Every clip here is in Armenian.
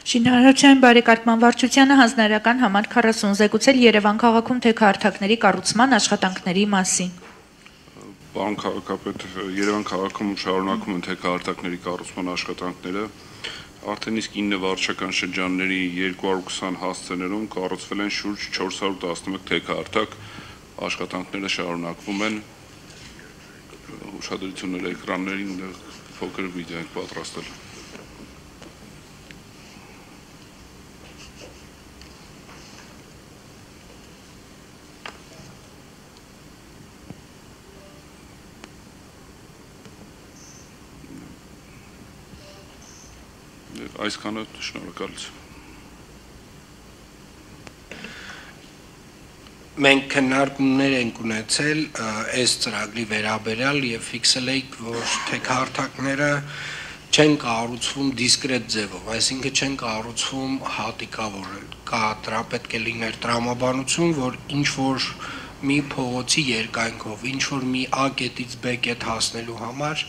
Շինարարության բարեկարգման վարչությանը հանձնարարական համար 40 զեկուցել Երևան քաղաքում թեքահարթակների կառուցման աշխատանքների մասին։ Պարոն քաղաքապետ, Երևան քաղաքում շարունակում են թեքահարթակների կառուցման աշխատանքները, արդեն իսկ 9 վարչական շրջանների 220 հասցեներում կառուցվել են շուրջ 411 թեքահարթակ, աշխատանքները շարունակվում են, ուշադրությունները էկրաններին փոքր վիդեո ենք պատրաստել։ Այսքանը շնորհակալություն։ Մենք քննարկումներ ենք ունեցել այս ծրագրի վերաբերյալ եւ ֆիքսել ենք, որ թեքահարթակները չեն կառուցվում դիսկրետ ձևով, այսինքն չեն կառուցվում հատիկավոր, կա դրա պետք է լիներ տրամաբանություն, որ ինչ որ մի փողոցի երկայնքով, ինչ որ մի A կետից B կետ հասնելու համար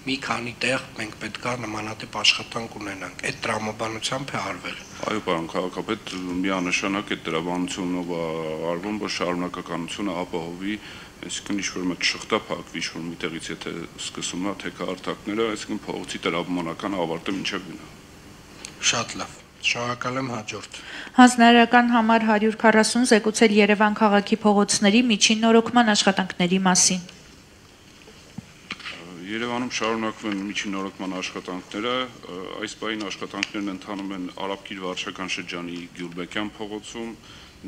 մի քանի տեղ մենք պետք է նմանատիպ աշխատանք ունենանք, այդ տրամաբանությամբ է արվել։ Այո, պարոն քաղաքապետ, միանշանակ այդ տրամաբանությունով արվում, որ շարունակականությունը ապահովի, այսինքն ինչ-որ մեկ շղթա փակվի, ինչ-որ միտեղից եթե սկսում է թեքահարթակները, այսինքն փողոցի տրամաբանական ավարտը մինչև գնա։ Շատ լավ, շնորհակալ եմ, հաջորդ։ Հանձնարարական համար 140 զեկուցել Երևան քաղաքի փողոցների միջին նորոգման աշխատանքների մասին։ Երևանում շարունակվում են միջին նորոգման աշխատանքները, այս պահին աշխատանքներն ընթանում են Արաբկիր վարչական շրջանի Գյուլբեկյան փողոցում,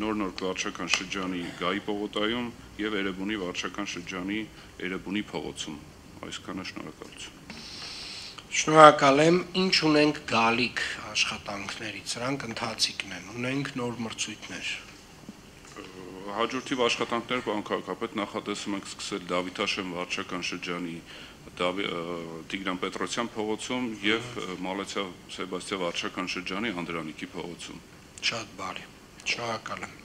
Նոր վարչական շրջանի Գայի պողոտայում եւ Էրեբունի վարչական շրջանի Էրեբունի փողոցում։ Այսքանը շնորհակալություն։ Շնորհակալ եմ, ինչ ունենք գալիք աշխատանքներից, սրանք ընթացիկն են, ունենք նոր մրցույթներ։ Հաջորդիվ աշխատանքներ, պարոն քաղաքապետ, նախատեսում ենք սկսել Դավիթաշեն վարչական շրջանի Տիգրան Պետրոսյան փողոցում եւ Մալեցիա Սեբաստիա վարչական շրջանի Անդրանիկի փողոցում։ Շատ բարի, շնորհակալ եմ։